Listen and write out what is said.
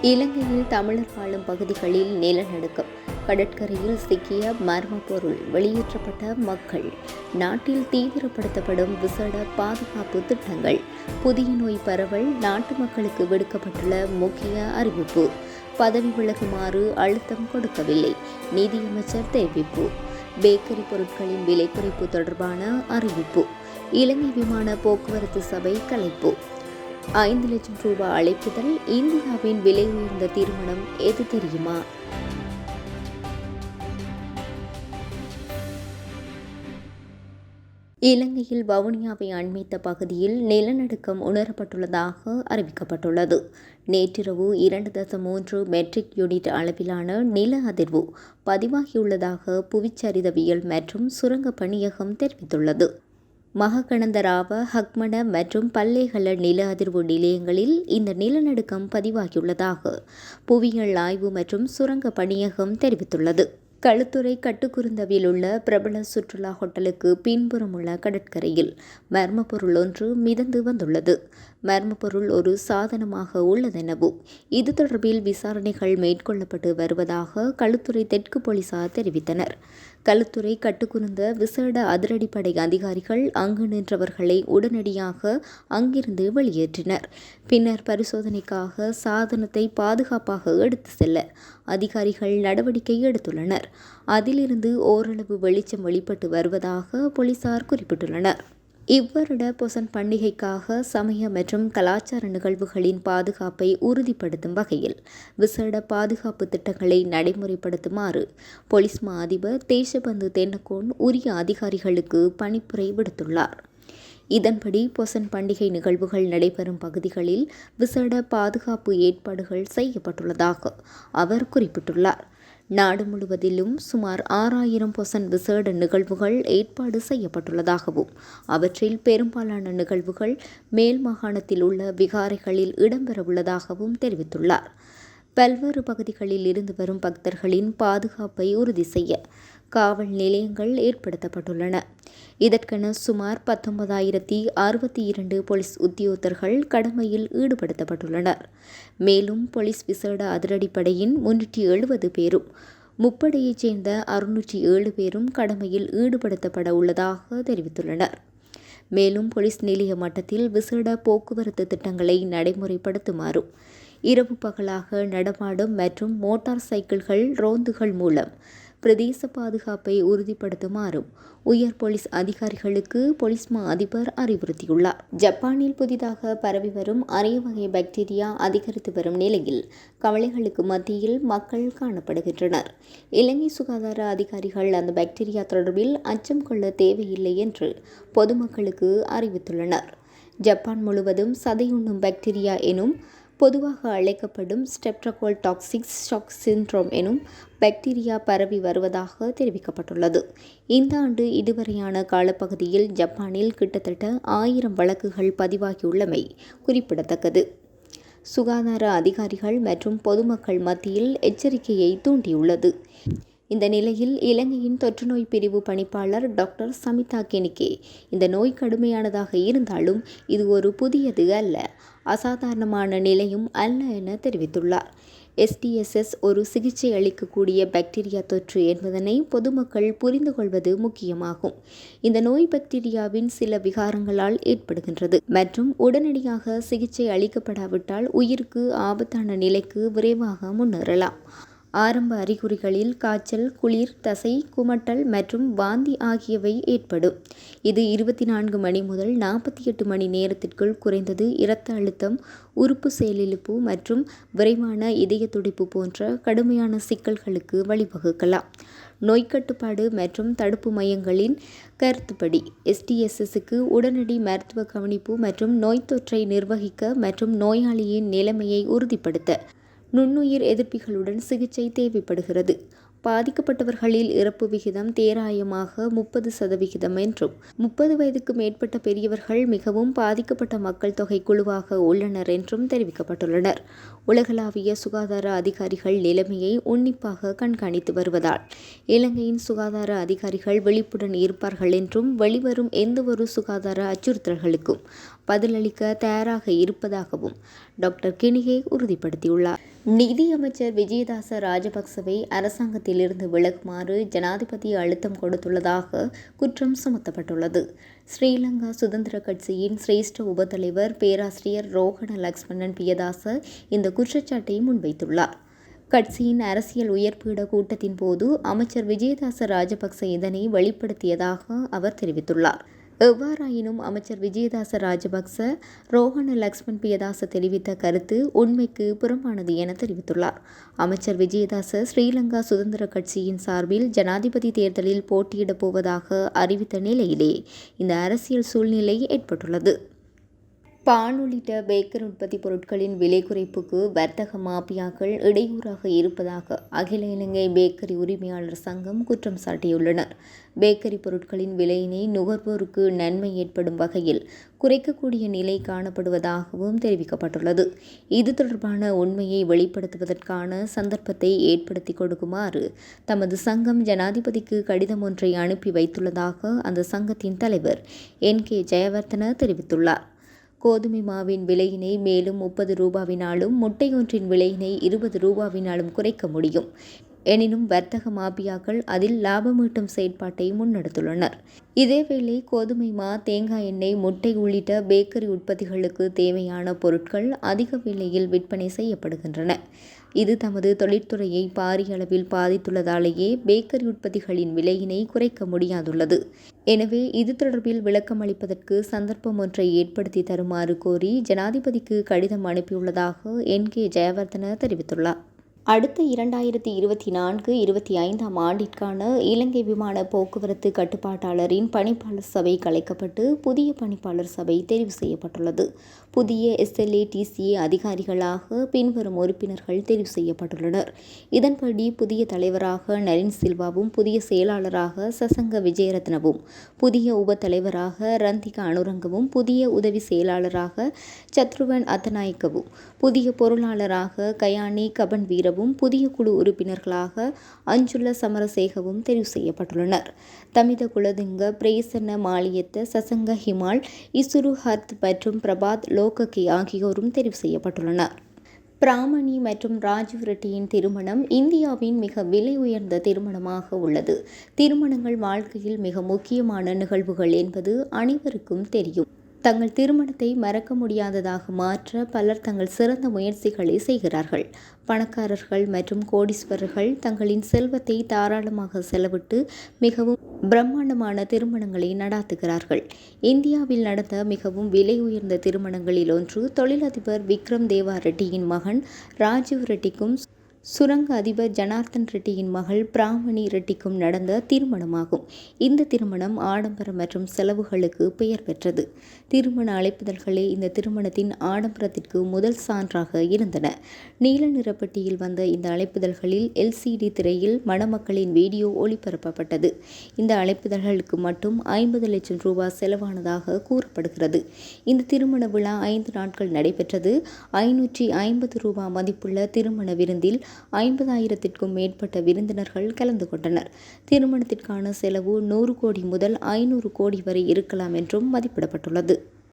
இலங்கையில் தமிழர் வாழும் பகுதிகளில் நிலநடுக்கம், கடற்கரையில் சிக்கிய மர்ம பொருள், வெளியேற்றப்பட்ட மக்கள், நாட்டில் தீவிரப்படுத்தப்படும் விசேட பாதுகாப்பு திட்டங்கள், புதிய நோய் பரவல், நாட்டு மக்களுக்கு விடுக்கப்பட்டுள்ள முக்கிய அறிவிப்பு, பதவி விலகுமாறு அழுத்தம் கொடுக்கவில்லை, நீதியமைச்சர் தெரிவிப்பு, பேக்கரி பொருட்களின் விலை குறைப்பு தொடர்பான அறிவிப்பு, இலங்கை விமான போக்குவரத்து சபை கலைப்பு, 5 லட்சம் ரூபாய் அழைப்புதல், இந்தியாவின் விலை உயர்ந்த திருமணம் எது தெரியுமா? இலங்கையில் வவுனியாவை அண்மித்த பகுதியில் நிலநடுக்கம் உணரப்பட்டுள்ளதாக அறிவிக்கப்பட்டுள்ளது. நேற்றிரவு 2.3 மெட்ரிக் யூனிட் அளவிலான நில அதிர்வு பதிவாகியுள்ளதாக புவிச்சரிதவியல் மற்றும் சுரங்க பணியகம் தெரிவித்துள்ளது. மககணந்தராவ, ஹக்மட மற்றும் பல்லேகல நில அதிர்வு நிலையங்களில் இந்த நிலநடுக்கம் பதிவாகியுள்ளதாக புவியியல் ஆய்வு மற்றும் சுரங்க பணியகம் தெரிவித்துள்ளது. களுத்துறை கட்டுக்குருந்தவில் உள்ள பிரபல சுற்றுலா ஹோட்டலுக்கு பின்புறம் உள்ள கடற்கரையில் மர்ம பொருள் ஒன்று மிதந்து வந்துள்ளது. மர்ம பொருள் ஒரு சாதனமாக உள்ளதெனவும் இது தொடர்பில் விசாரணைகள் மேற்கொள்ளப்பட்டு வருவதாக களுத்துறை தெற்கு போலீசார் தெரிவித்தனர். களுத்துறை கட்டுக்குருந்த விசேட அதிரடிப்படை அதிகாரிகள் அங்கு நின்றவர்களை உடனடியாக அங்கிருந்து வெளியேற்றினர். பின்னர் பரிசோதனைக்காக சாதனத்தை பாதுகாப்பாக எடுத்து செல்ல அதிகாரிகள் நடவடிக்கை எடுத்துள்ளனர். அதிலிருந்து ஓரளவு வெளிச்சம் வெளிப்பட்டு வருவதாக போலீசார் குறிப்பிட்டுள்ளனர். இவ்வருட பொசன் பண்டிகைக்காக சமய மற்றும் கலாச்சார நிகழ்வுகளின் பாதுகாப்பை உறுதிப்படுத்தும் வகையில் விசேட பாதுகாப்பு திட்டங்களை நடைமுறைப்படுத்துமாறு பொலிஸ் மா அதிபர் தேசபந்து தென்னக்கோன் உரிய அதிகாரிகளுக்கு பணிப்புரை விடுத்துள்ளார். இதன்படி பொசன் பண்டிகை நிகழ்வுகள் நடைபெறும் பகுதிகளில் விசேட பாதுகாப்பு ஏற்பாடுகள் செய்யப்பட்டுள்ளதாக அவர் குறிப்பிட்டுள்ளார். நாடு முழுவதிலும் சுமார் 6000 பொசன் விசேட நிகழ்வுகள் ஏற்பாடு செய்யப்பட்டுள்ளதாகவும் அவற்றில் பெரும்பாலான நிகழ்வுகள் மேல் மாகாணத்தில் உள்ள விகாரைகளில் இடம்பெறவுள்ளதாகவும் தெரிவித்துள்ளார். பல்வேறு பகுதிகளில் இருந்து வரும் பக்தர்களின் பாதுகாப்பை உறுதி செய்ய காவல் நிலையங்கள் ஏற்படுத்தப்பட்டுள்ளன. இதற்கென சுமார் 19,062 போலீஸ் உத்தியோகத்தர்கள் கடமையில் ஈடுபடுத்தப்பட்டுள்ளனர். மேலும் போலீஸ் விசேட அதிரடிப்படையின் 370 பேரும் முப்படையைச் சேர்ந்த 607 பேரும் கடமையில் ஈடுபடுத்தப்பட உள்ளதாக தெரிவித்துள்ளனர். மேலும் போலீஸ் நிலைய மட்டத்தில் விசேட போக்குவரத்து திட்டங்களை நடைமுறைப்படுத்துமாறும் இரவு பகலாக நடமாடும் மற்றும் மோட்டார் சைக்கிள்கள் ரோந்துகள் மூலம் பிரதேச பாதுகாப்பை உறுதிப்படுத்துமாறும் உயர் போலீஸ் அதிகாரிகளுக்கு போலீஸ் மா அதிபர் அறிவுறுத்தியுள்ளார். ஜப்பானில் புதிதாக பரவி வரும் அரிய வகை பாக்டீரியா அதிகரித்து வரும் நிலையில் கவலைகளுக்கு மத்தியில் மக்கள் காணப்படுகின்றனர். இலங்கை சுகாதார அதிகாரிகள் அந்த பாக்டீரியா தொடர்பில் அச்சம் கொள்ள தேவையில்லை என்று பொதுமக்களுக்கு அறிவித்துள்ளனர். ஜப்பான் முழுவதும் சதையுண்ணும் பாக்டீரியா எனும் பொதுவாக அழைக்கப்படும் ஸ்ட்ரெப்டோகோல் ஷாக் சிண்ட்ரோம் எனும் பாக்டீரியா பரவி வருவதாக தெரிவிக்கப்பட்டுள்ளது. இந்த ஆண்டு இதுவரையான காலப்பகுதியில் ஜப்பானில் கிட்டத்தட்ட 1000 வழக்குகள் பதிவாகியுள்ளமை குறிப்பிடத்தக்கது. சுகாதார அதிகாரிகள் மற்றும் பொதுமக்கள் மத்தியில் எச்சரிக்கையை தூண்டியுள்ளது. இந்த நிலையில் இலங்கையின் தொற்றுநோய் பிரிவு பணிப்பாளர் டாக்டர் சமிதா கெனிகே இந்த நோய் கடுமையானதாக இருந்தாலும் இது ஒரு புதியது அல்ல, அசாதாரணமான நிலையும் அல்ல என தெரிவித்துள்ளார். STSS ஒரு சிகிச்சை அளிக்கக்கூடிய பாக்டீரியா தொற்று என்பதனை பொதுமக்கள் புரிந்து கொள்வது முக்கியமாகும். இந்த நோய் பாக்டீரியாவின் சில விகாரங்களால் ஏற்படுகின்றது மற்றும் உடனடியாக சிகிச்சை அளிக்கப்படாவிட்டால் உயிருக்கு ஆபத்தான நிலைக்கு விரைவாக முன்னேறலாம். ஆரம்ப அறிகுறிகளில் காய்ச்சல், குளிர், தசை குமட்டல் மற்றும் வாந்தி ஆகியவை ஏற்படும். இது 24 மணி முதல் 48 மணி நேரத்திற்குள் குறைந்தது இரத்த அழுத்தம், உறுப்பு செயலிழப்பு மற்றும் விரைவான இதய துடிப்பு போன்ற கடுமையான சிக்கல்களுக்கு வழிவகுக்கலாம். நோய்க்கட்டுப்பாடு மற்றும் தடுப்பு மையங்களின் கருத்துப்படி STSSக்கு உடனடி மருத்துவ கவனிப்பு மற்றும் நோய் தொற்றை நிர்வகிக்க மற்றும் நோயாளியின் நிலைமையை உறுதிப்படுத்த நுண்ணுயிர் எதிர்ப்பிகளுடன் சிகிச்சை தேவைப்படுகிறது. பாதிக்கப்பட்டவர்களில் இறப்பு விகிதம் தோராயமாக 30% என்றும் 30 வயதுக்கு மேற்பட்ட பெரியவர்கள் மிகவும் பாதிக்கப்பட்ட மக்கள் தொகை குழுவாக உள்ளனர் என்றும் தெரிவிக்கப்பட்டுள்ளனர். உலகளாவிய சுகாதார அதிகாரிகள் நிலைமையை உன்னிப்பாக கண்காணித்து வருவதால் இலங்கையின் சுகாதார அதிகாரிகள் விழிப்புடன் இருப்பார்கள் என்றும் வெளிவரும் எந்தவொரு சுகாதார அச்சுறுத்தல்களுக்கும் பதிலளிக்க தயாராக இருப்பதாகவும் டாக்டர் கெனிகே உறுதிப்படுத்தியுள்ளார். நிதியமைச்சர் விஜயதாச ராஜபக்சவை அரசாங்கத்திலிருந்து விலகுமாறு ஜனாதிபதி அழுத்தம் கொடுத்துள்ளதாக குற்றம் சுமத்தப்பட்டுள்ளது. ஸ்ரீலங்கா சுதந்திர கட்சியின் சிரேஷ்ட உபத்தலைவர் பேராசிரியர் ரோஹண லக்ஷ்மணன் பியதாச இந்த குற்றச்சாட்டை முன்வைத்துள்ளார். கட்சியின் அரசியல் உயர்பீட கூட்டத்தின் போது அமைச்சர் விஜயதாச ராஜபக்ச இதனை வெளிப்படுத்தியதாக அவர் தெரிவித்துள்ளார். எவ்வாறாயினும் அமைச்சர் விஜயதாச ராஜபக்ச ரோஹண லக்ஷ்மன் பியதாச தெரிவித்த கருத்து உண்மைக்கு புறம்பானது என தெரிவித்துள்ளார். அமைச்சர் விஜயதாச ஸ்ரீலங்கா சுதந்திர கட்சியின் சார்பில் ஜனாதிபதி தேர்தலில் போட்டியிடப் போவதாக அறிவித்த நிலையிலே இந்த அரசியல் சூழ்நிலை ஏற்பட்டுள்ளது. பான் உள்ளிட்ட பேக்கரி உற்பத்தி பொருட்களின் விலை குறைப்புக்கு வர்த்தக மாபியாக்கள் இடையூறாக இருப்பதாக அகில இலங்கை பேக்கரி உரிமையாளர் சங்கம் குற்றம் சாட்டியுள்ளனர். பேக்கரி பொருட்களின் விலையினை நுகர்வோருக்கு நன்மை ஏற்படும் வகையில் குறைக்கக்கூடிய நிலை காணப்படுவதாகவும் தெரிவிக்கப்பட்டுள்ளது. இது தொடர்பான உண்மையை வெளிப்படுத்துவதற்கான சந்தர்ப்பத்தை ஏற்படுத்தி கொடுக்குமாறு தமது சங்கம் ஜனாதிபதிக்கு கடிதம் ஒன்றை அனுப்பி வைத்துள்ளதாக அந்த சங்கத்தின் தலைவர் NK ஜெயவர்தன தெரிவித்துள்ளார். கோதுமை மாவின் விலையினை மேலும் 30 ரூபாவினாலும் முட்டை ஒன்றின் விலையினை 20 ரூபாவினாலும் குறைக்க முடியும். எனினும் வர்த்தக மாபியாக்கள் அதில் லாபமீட்டும் செயற்பாட்டை முன்னெடுத்துள்ளனர். இதேவேளை கோதுமை மா, தேங்காய் எண்ணெய், முட்டை உள்ளிட்ட பேக்கரி உற்பத்திகளுக்கு தேவையான பொருட்கள் அதிக விலையில் விற்பனை செய்யப்படுகின்றன. இது தமது தொழிற்துறையை பாரிய அளவில் பாதித்துள்ளதாலேயே பேக்கரி உற்பத்திகளின் விலையினை குறைக்க முடியாதுள்ளது. எனவே இது தொடர்பில் விளக்கம் அளிப்பதற்கு சந்தர்ப்பம் ஒன்றை ஏற்படுத்தி தருமாறு கோரி ஜனாதிபதிக்கு கடிதம் அனுப்பியுள்ளதாக NK ஜெயவர்தன தெரிவித்துள்ளார். அடுத்த 2024-25 ஆண்டிற்கான இலங்கை விமான போக்குவரத்து கட்டுப்பாட்டாளரின் பணிப்பாளர் சபை கலைக்கப்பட்டு புதிய பணிப்பாளர் சபை தெரிவு செய்யப்பட்டுள்ளது. புதிய SLA TCA அதிகாரிகளாக பின்வரும் உறுப்பினர்கள் தெரிவு செய்யப்பட்டுள்ளனர். இதன்படி புதிய தலைவராக நரின் சில்வாவும், புதிய செயலாளராக சசங்க விஜயரத்னவும், புதிய உப தலைவராக ரந்திகா அனுரங்கவும், புதிய உதவி செயலாளராக சத்ருவன் அத்தநாயக்கவும், புதிய பொருளாளராக கயானி கபன் வீரவும், புதிய குழு உறுப்பினர்களாக அஞ்சுள்ள சமரசேகவும் தெரிவு செய்யப்பட்டுள்ளனர். தமித குலதிங்க, பிரேசன்ன மாலியத்த, சசங்க ஹிமால், இசுரு ஹர்த் மற்றும் பிரபாத் லோககே ஆகியோரும் தெரிவு செய்யப்பட்டுள்ளனர். பிராமணி மற்றும் ராஜீவ் ரெட்டியின் திருமணம் இந்தியாவின் மிக விலை உயர்ந்த திருமணமாக உள்ளது. திருமணங்கள் வாழ்க்கையில் மிக முக்கியமான நிகழ்வுகள் என்பது அனைவருக்கும் தெரியும். தங்கள் திருமணத்தை மறக்க முடியாததாக மாற்ற பலர் தங்கள் சிறந்த முயற்சிகளை செய்கிறார்கள். பணக்காரர்கள் மற்றும் கோடீஸ்வரர்கள் தங்களின் செல்வத்தை தாராளமாக செலவிட்டு மிகவும் பிரம்மாண்டமான திருமணங்களை நடாத்துகிறார்கள். இந்தியாவில் நடந்த மிகவும் விலை உயர்ந்த திருமணங்களில் ஒன்று தொழிலதிபர் விக்ரம் தேவா ரெட்டியின் மகன் ராஜீவ் ரெட்டிக்கும் சுரங்க அதிபர் ஜனார்தன் ரெட்டியின் மகள் பிராமணி ரெட்டிக்கும் நடந்த திருமணமாகும். இந்த திருமணம் ஆடம்பரம் மற்றும் செலவுகளுக்கு பெயர் பெற்றது. திருமண அழைப்புதல்களே இந்த திருமணத்தின் ஆடம்பரத்திற்கு முதல் சான்றாக இருந்தன. நீல நிறப்பட்டியில் வந்த இந்த அழைப்புதல்களில் LCD திரையில் மணமக்களின் வீடியோ ஒளிபரப்பப்பட்டது. இந்த அழைப்புதல்களுக்கு மட்டும் 50 லட்சம் ரூபாய் செலவானதாக கூறப்படுகிறது. இந்த திருமண விழா 5 நாட்கள் நடைபெற்றது. 550 ரூபாய் மதிப்புள்ள திருமண விருந்தில் 50,000க்கும் மேற்பட்ட விருந்தினர்கள் கலந்து கொண்டனர். திருமணத்திற்கான செலவு 100 கோடி முதல் 500 கோடி வரை இருக்கலாம் என்றும் மதிப்பிடப்பட்டுள்ளது.